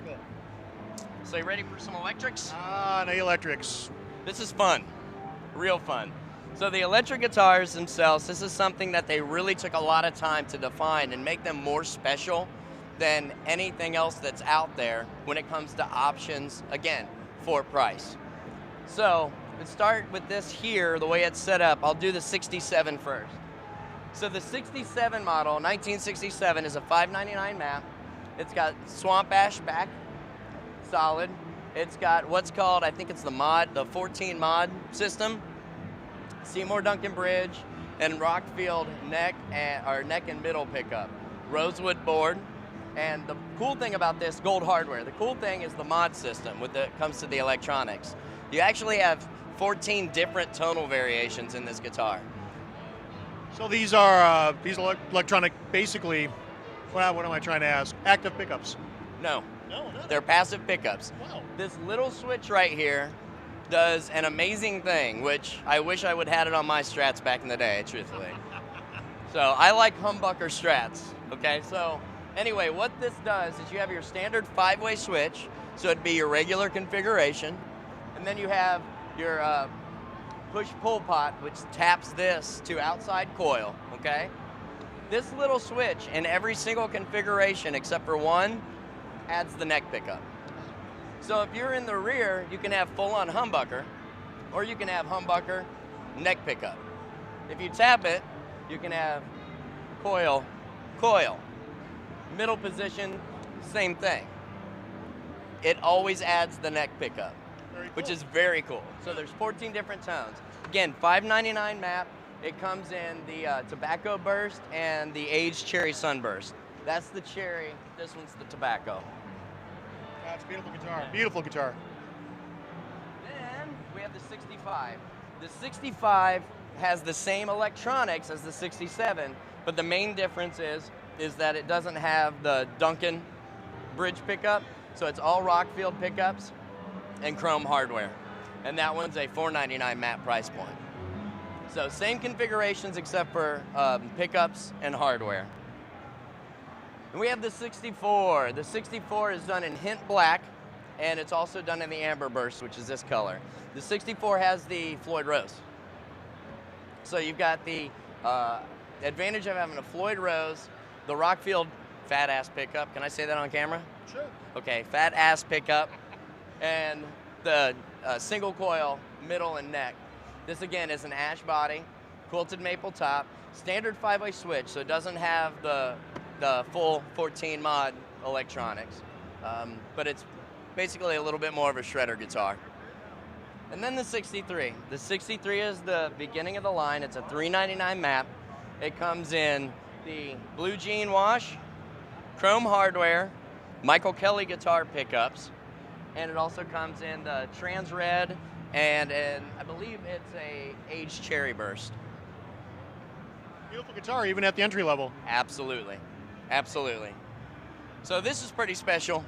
Very cool. So you ready for some electrics? The electrics. This is fun, real fun. So the electric guitars themselves, this is something that they really took a lot of time to define and make them more special than anything else that's out there when it comes to options, again, for price. So let's start with this here, the way it's set up. I'll do the 67 first. So the 67 model, 1967, is a $599 map. It's got Swamp Ash back, solid. It's got what's called, I think it's the 14 mod system. Seymour Duncan bridge and Rockfield neck and middle pickup. Rosewood board. And the cool thing about this, gold hardware, the cool thing is the mod system when it comes to the electronics. You actually have 14 different tonal variations in this guitar. So these are electronic, basically, what am I trying to ask? Active pickups? No. No, they're passive pickups. Wow. This little switch right here does an amazing thing, which I wish I would have had it on my Strats back in the day, truthfully. So I like humbucker Strats, okay? So anyway, what this does is you have your standard 5-way switch, so it'd be your regular configuration, and then you have your push-pull pot, which taps this to outside coil, okay? This little switch in every single configuration except for one adds the neck pickup. So if you're in the rear, you can have full-on humbucker, or you can have humbucker neck pickup. If you tap it, you can have coil, coil. Middle position, same thing. It always adds the neck pickup, which is very cool. So there's 14 different tones. Again, $599 map. It comes in the tobacco burst and the aged cherry sunburst. That's the cherry, this one's the tobacco. That's a beautiful guitar. Beautiful guitar. Then we have the 65. The 65 has the same electronics as the 67, but the main difference is that it doesn't have the Duncan bridge pickup, so it's all Rockfield pickups and chrome hardware. And that one's a $499 map price point. So same configurations except for pickups and hardware. And we have the 64. The 64 is done in hint black, and it's also done in the amber burst, which is this color. The 64 has the Floyd Rose. So you've got the advantage of having a Floyd Rose, the Rockfield fat ass pickup. Can I say that on camera? Sure. Okay, fat ass pickup, and the single coil middle and neck. This again is an ash body, quilted maple top, standard 5-way switch, so it doesn't have the full 14 mod electronics, but it's basically a little bit more of a shredder guitar. And then the 63. The 63 is the beginning of the line. It's a $399 map. It comes in the blue jean wash, chrome hardware, Michael Kelly guitar pickups, and it also comes in the trans red and I believe it's a aged cherry burst. Beautiful guitar, even at the entry level. Absolutely. Absolutely. So this is pretty special.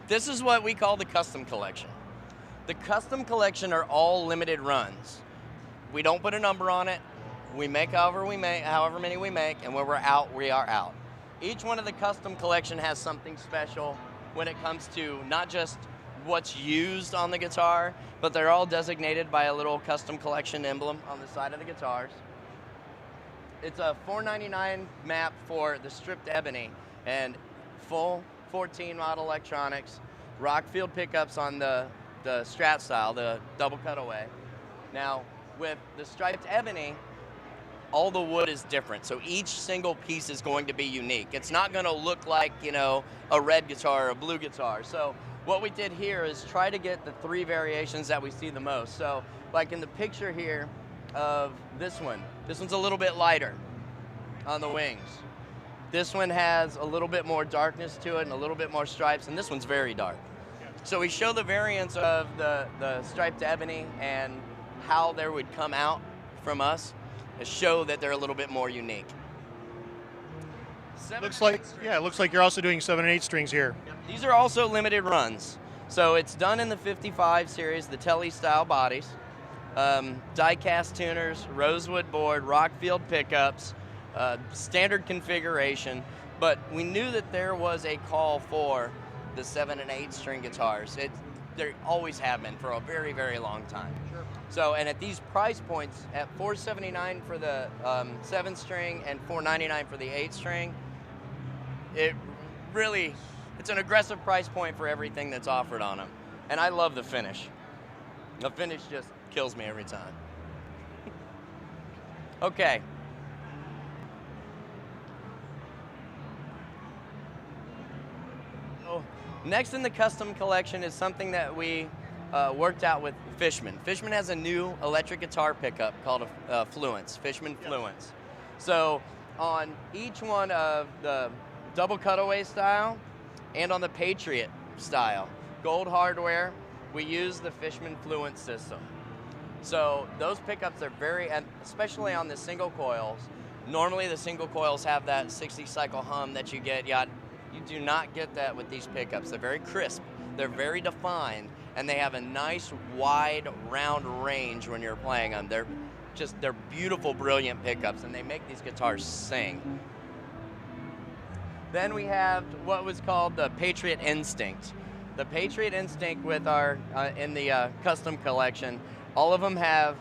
This is what we call the custom collection. The custom collection are all limited runs. We don't put a number on it. We make however many we make, and when we're out, we are out. Each one of the custom collection has something special when it comes to not just what's used on the guitar, but they're all designated by a little custom collection emblem on the side of the guitars. It's a $499 map for the stripped ebony and full 14 mod electronics, Rockfield pickups on the Strat style, the double cutaway. Now, with the striped ebony, all the wood is different, so each single piece is going to be unique. It's not going to look like, you know, a red guitar or a blue guitar. So what we did here is try to get the 3 variations that we see the most. So like in the picture here of this one's a little bit lighter on the wings. This one has a little bit more darkness to it and a little bit more stripes, and this one's very dark. So we show the variants of the striped ebony and how they would come out from us to show that they're a little bit more unique. It looks like you're also doing 7 and 8 strings here. These are also limited runs. So it's done in the 55 series, the Tele style bodies, die-cast tuners, rosewood board, Rockfield pickups, standard configuration. But we knew that there was a call for the 7 and 8 string guitars. There always have been for a very, very long time. Sure. So, and at these price points, at $479 for the 7 string and $499 for the 8 string, it's an aggressive price point for everything that's offered on them. And I love the finish. The finish just kills me every time. Okay. So, next in the custom collection is something that we worked out with Fishman. Fishman has a new electric guitar pickup called a Fluence, Fishman Fluence. So on each one of the double cutaway style and on the Patriot style, gold hardware, we use the Fishman Fluence system. So those pickups are especially on the single coils, normally the single coils have that 60 cycle hum that you get. You do not get that with these pickups. They're very crisp, they're very defined, and they have a nice wide round range when you're playing them. They're beautiful, brilliant pickups, and they make these guitars sing. Then we have what was called the Patriot Instinct. The Patriot Instinct with our, in the custom collection, all of them have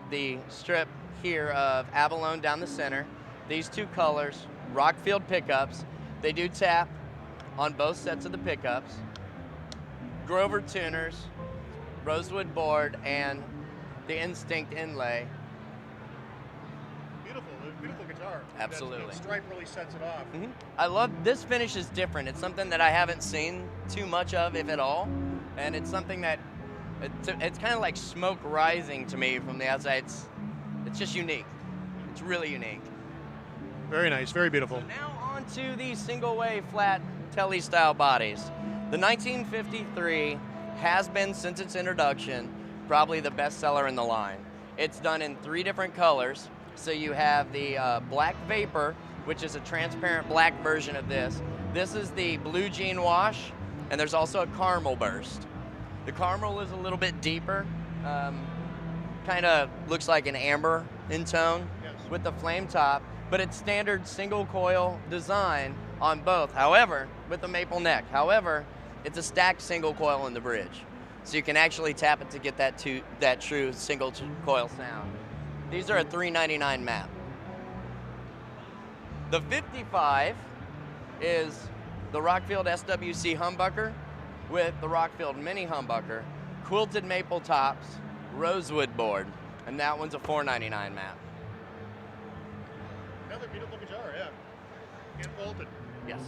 the strip here of abalone down the center, these two colors, Rockfield pickups. They do tap on both sets of the pickups, Grover tuners, rosewood board, and the Instinct inlay. Beautiful guitar. Absolutely. That stripe really sets it off. Mm-hmm. I love, this finish is different. It's something that I haven't seen too much of, if at all. And it's something that, it's kind of like smoke rising to me from the outside. It's just unique. It's really unique. Very nice, very beautiful. So now on to these single way flat Tele style bodies. The 1953 has been, since its introduction, probably the best seller in the line. It's done in 3 different colors. So you have the Black Vapor, which is a transparent black version of this. This is the Blue Jean Wash, and there's also a Caramel Burst. The Caramel is a little bit deeper, kind of looks like an amber in tone with the flame top, but it's standard single coil design on both. However, with the maple neck. However, it's a stacked single coil in the bridge. So you can actually tap it to get that true single coil sound. These are a $399 map. The 55 is the Rockfield SWC Humbucker with the Rockfield Mini Humbucker, quilted maple tops, rosewood board, and that one's a $499 map. Another beautiful guitar, yeah. And quilted. Yes.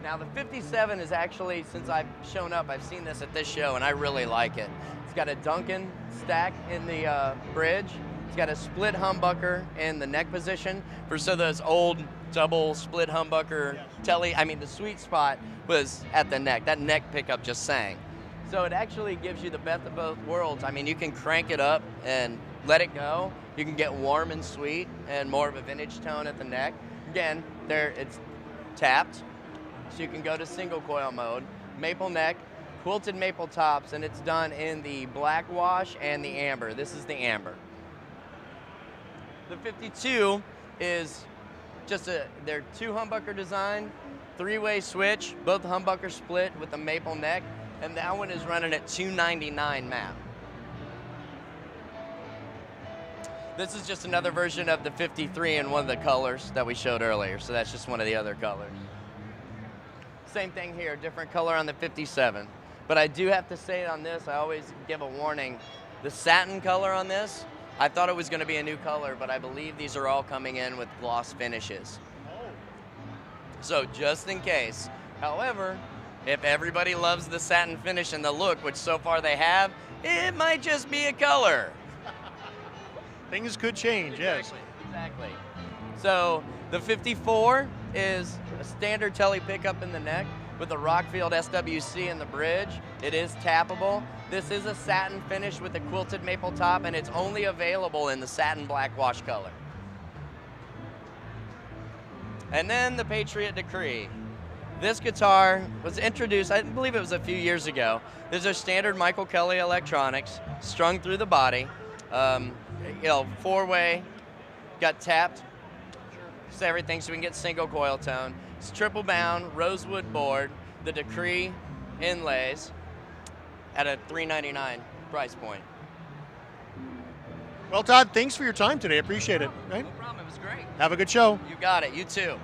Now the 57 is actually, since I've shown up, I've seen this at this show, and I really like it. It's got a Duncan stack in the bridge. It's got a split humbucker in the neck position for those old double split humbucker Tele. I mean, the sweet spot was at the neck. That neck pickup just sang. So it actually gives you the best of both worlds. I mean, you can crank it up and let it go. You can get warm and sweet and more of a vintage tone at the neck. Again, it's tapped, so you can go to single coil mode. Maple neck, quilted maple tops, and it's done in the black wash and the amber. This is the amber. The 52 is just they're 2 humbucker design, 3-way switch, both humbucker split with the maple neck, and that one is running at $299 map. This is just another version of the 53 in one of the colors that we showed earlier, so that's just one of the other colors. Same thing here, different color on the 57. But I do have to say on this, I always give a warning, the satin color on this, I thought it was going to be a new color, but I believe these are all coming in with gloss finishes. So just in case. However, if everybody loves the satin finish and the look, which so far they have, it might just be a color. Things could change, yes. Exactly. So the 54 is a standard Tele pickup in the neck with a Rockfield SWC in the bridge. It is tappable. This is a satin finish with a quilted maple top, and it's only available in the satin black wash color. And then the Patriot Decree. This guitar was introduced, I believe it was a few years ago. These are standard Michael Kelly electronics, strung through the body. 4-way, got tapped everything so we can get single coil tone. It's triple bound, rosewood board, the Decree inlays at a $399 price point. Well, Todd, thanks for your time today. Appreciate it. Right? No problem. It was great. Have a good show. You got it. You too.